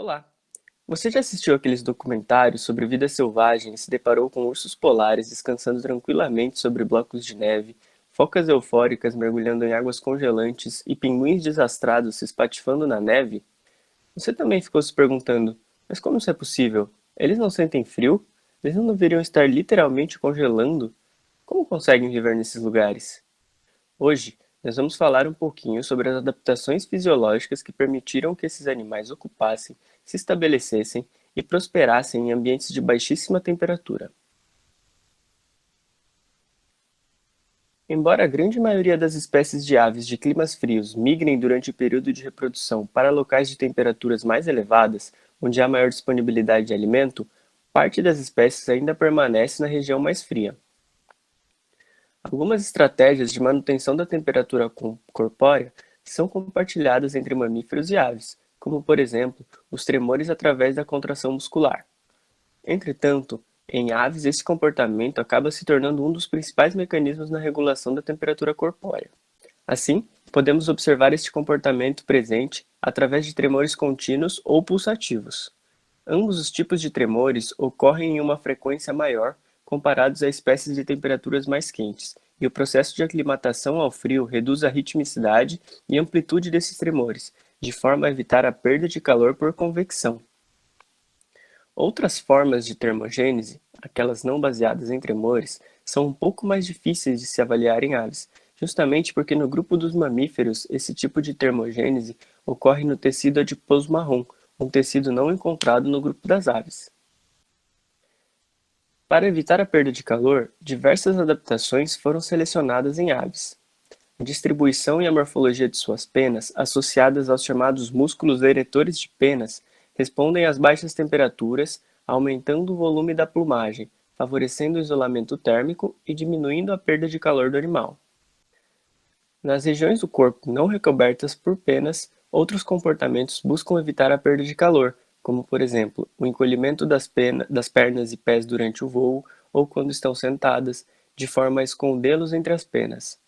Olá! Você já assistiu aqueles documentários sobre vida selvagem e se deparou com ursos polares descansando tranquilamente sobre blocos de neve, focas eufóricas mergulhando em águas congelantes e pinguins desastrados se espatifando na neve? Você também ficou se perguntando, mas como isso é possível? Eles não sentem frio? Eles não deveriam estar literalmente congelando? Como conseguem viver nesses lugares? Hoje, nós vamos falar um pouquinho sobre as adaptações fisiológicas que permitiram que esses animais ocupassem, se estabelecessem e prosperassem em ambientes de baixíssima temperatura. Embora a grande maioria das espécies de aves de climas frios migrem durante o período de reprodução para locais de temperaturas mais elevadas, onde há maior disponibilidade de alimento, parte das espécies ainda permanece na região mais fria. Algumas estratégias de manutenção da temperatura corpórea são compartilhadas entre mamíferos e aves, como, por exemplo, os tremores através da contração muscular. Entretanto, em aves, esse comportamento acaba se tornando um dos principais mecanismos na regulação da temperatura corpórea. Assim, podemos observar este comportamento presente através de tremores contínuos ou pulsativos. Ambos os tipos de tremores ocorrem em uma frequência maior comparados a espécies de temperaturas mais quentes, e o processo de aclimatação ao frio reduz a ritmicidade e amplitude desses tremores, de forma a evitar a perda de calor por convecção. Outras formas de termogênese, aquelas não baseadas em tremores, são um pouco mais difíceis de se avaliar em aves, justamente porque no grupo dos mamíferos esse tipo de termogênese ocorre no tecido adiposo marrom, um tecido não encontrado no grupo das aves. Para evitar a perda de calor, diversas adaptações foram selecionadas em aves. A distribuição e a morfologia de suas penas, associadas aos chamados músculos eretores de penas, respondem às baixas temperaturas, aumentando o volume da plumagem, favorecendo o isolamento térmico e diminuindo a perda de calor do animal. Nas regiões do corpo não recobertas por penas, outros comportamentos buscam evitar a perda de calor, como, por exemplo, o encolhimento das pernas e pés durante o voo ou quando estão sentadas, de forma a escondê-los entre as penas.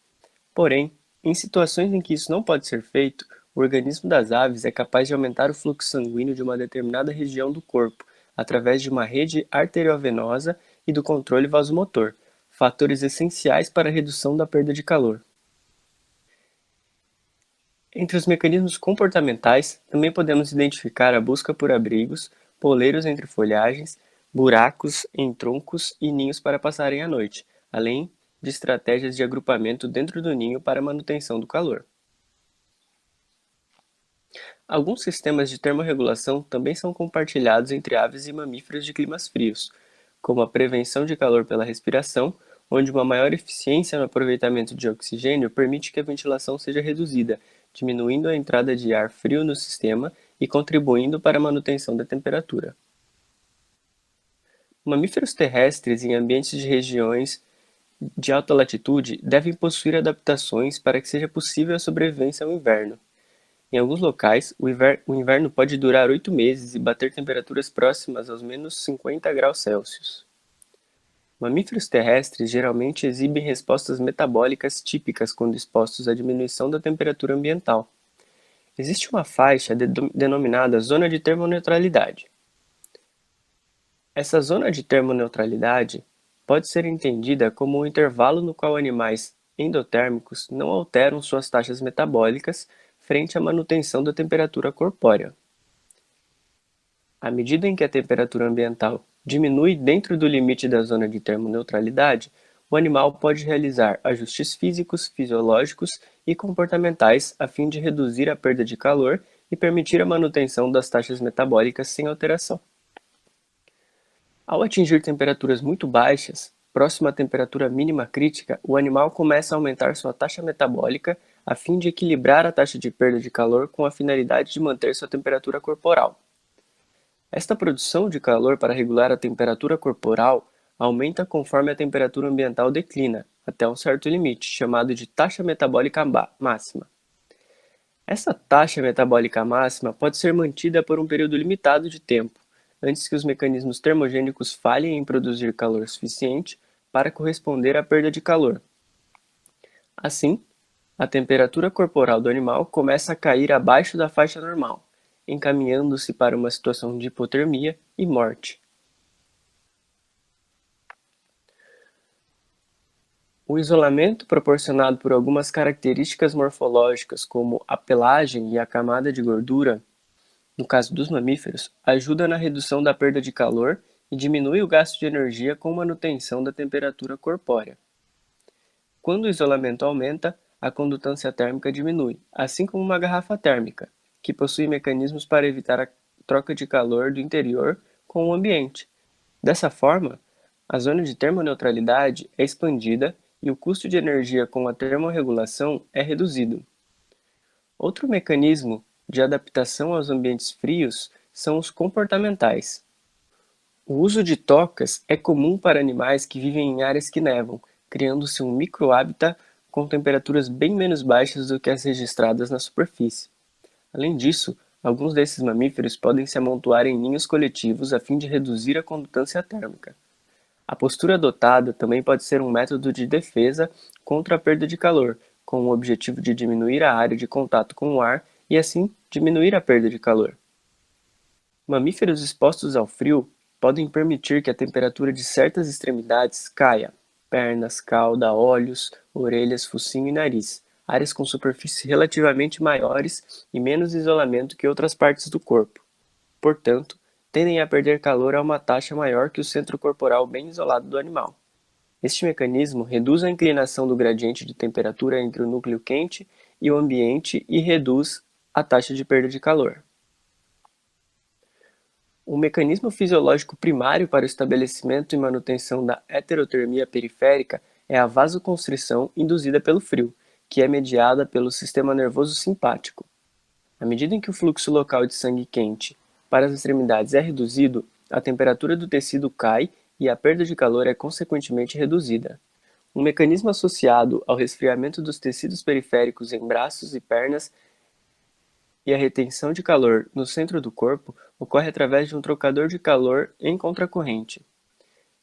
Porém, em situações em que isso não pode ser feito, o organismo das aves é capaz de aumentar o fluxo sanguíneo de uma determinada região do corpo, através de uma rede arteriovenosa e do controle vasomotor, fatores essenciais para a redução da perda de calor. Entre os mecanismos comportamentais, também podemos identificar a busca por abrigos, poleiros entre folhagens, buracos em troncos e ninhos para passarem a noite, além de estratégias de agrupamento dentro do ninho para manutenção do calor. Alguns sistemas de termorregulação também são compartilhados entre aves e mamíferos de climas frios, como a prevenção de calor pela respiração, onde uma maior eficiência no aproveitamento de oxigênio permite que a ventilação seja reduzida, diminuindo a entrada de ar frio no sistema e contribuindo para a manutenção da temperatura. Mamíferos terrestres em ambientes de regiões de alta latitude devem possuir adaptações para que seja possível a sobrevivência ao inverno. Em alguns locais, o inverno pode durar 8 meses e bater temperaturas próximas aos menos 50 graus Celsius. Mamíferos terrestres geralmente exibem respostas metabólicas típicas quando expostos à diminuição da temperatura ambiental. Existe uma faixa denominada zona de termoneutralidade. Essa zona de termoneutralidade pode ser entendida como um intervalo no qual animais endotérmicos não alteram suas taxas metabólicas frente à manutenção da temperatura corpórea. À medida em que a temperatura ambiental diminui dentro do limite da zona de termoneutralidade, o animal pode realizar ajustes físicos, fisiológicos e comportamentais a fim de reduzir a perda de calor e permitir a manutenção das taxas metabólicas sem alteração. Ao atingir temperaturas muito baixas, próximo à temperatura mínima crítica, o animal começa a aumentar sua taxa metabólica a fim de equilibrar a taxa de perda de calor com a finalidade de manter sua temperatura corporal. Esta produção de calor para regular a temperatura corporal aumenta conforme a temperatura ambiental declina, até um certo limite, chamado de taxa metabólica máxima. Essa taxa metabólica máxima pode ser mantida por um período limitado de tempo, antes que os mecanismos termogênicos falhem em produzir calor suficiente para corresponder à perda de calor. Assim, a temperatura corporal do animal começa a cair abaixo da faixa normal, encaminhando-se para uma situação de hipotermia e morte. O isolamento proporcionado por algumas características morfológicas, como a pelagem e a camada de gordura, no caso dos mamíferos, ajuda na redução da perda de calor e diminui o gasto de energia com manutenção da temperatura corpórea. Quando o isolamento aumenta, a condutância térmica diminui, assim como uma garrafa térmica, que possui mecanismos para evitar a troca de calor do interior com o ambiente. Dessa forma, a zona de termoneutralidade é expandida e o custo de energia com a termorregulação é reduzido. Outro mecanismo de adaptação aos ambientes frios são os comportamentais. O uso de tocas é comum para animais que vivem em áreas que nevam, criando-se um microhábitat com temperaturas bem menos baixas do que as registradas na superfície. Além disso, alguns desses mamíferos podem se amontoar em ninhos coletivos a fim de reduzir a condutância térmica. A postura adotada também pode ser um método de defesa contra a perda de calor, com o objetivo de diminuir a área de contato com o ar e, assim, diminuir a perda de calor. Mamíferos expostos ao frio podem permitir que a temperatura de certas extremidades caia, pernas, cauda, olhos, orelhas, focinho e nariz, áreas com superfície relativamente maiores e menos isolamento que outras partes do corpo. Portanto, tendem a perder calor a uma taxa maior que o centro corporal bem isolado do animal. Este mecanismo reduz a inclinação do gradiente de temperatura entre o núcleo quente e o ambiente e reduz a taxa de perda de calor. O mecanismo fisiológico primário para o estabelecimento e manutenção da heterotermia periférica é a vasoconstrição induzida pelo frio, que é mediada pelo sistema nervoso simpático. À medida em que o fluxo local de sangue quente para as extremidades é reduzido, a temperatura do tecido cai e a perda de calor é consequentemente reduzida. Um mecanismo associado ao resfriamento dos tecidos periféricos em braços e pernas e a retenção de calor no centro do corpo ocorre através de um trocador de calor em contracorrente.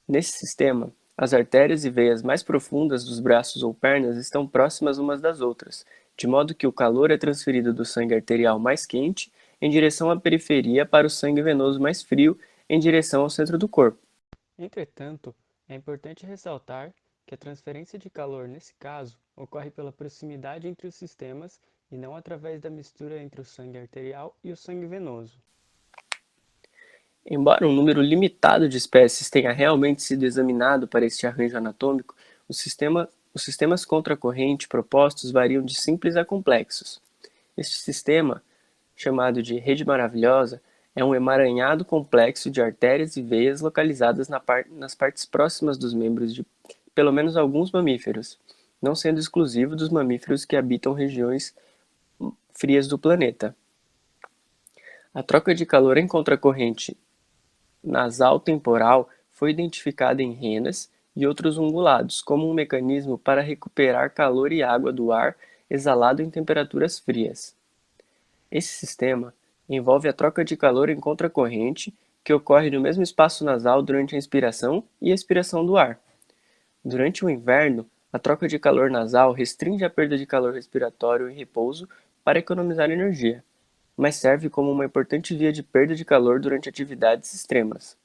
Nesse sistema, as artérias e veias mais profundas dos braços ou pernas estão próximas umas das outras, de modo que o calor é transferido do sangue arterial mais quente em direção à periferia para o sangue venoso mais frio em direção ao centro do corpo. Entretanto, é importante ressaltar que a transferência de calor nesse caso ocorre pela proximidade entre os sistemas e não através da mistura entre o sangue arterial e o sangue venoso. Embora um número limitado de espécies tenha realmente sido examinado para este arranjo anatômico, os sistemas contracorrente propostos variam de simples a complexos. Este sistema, chamado de rede maravilhosa, é um emaranhado complexo de artérias e veias localizadas nas partes próximas dos membros de pelo menos alguns mamíferos, não sendo exclusivo dos mamíferos que habitam regiões frias do planeta. A troca de calor em contracorrente nasal temporal foi identificada em renas e outros ungulados como um mecanismo para recuperar calor e água do ar exalado em temperaturas frias. Esse sistema envolve a troca de calor em contracorrente, que ocorre no mesmo espaço nasal durante a inspiração e expiração do ar. Durante o inverno, a troca de calor nasal restringe a perda de calor respiratório em repouso para economizar energia, mas serve como uma importante via de perda de calor durante atividades extremas.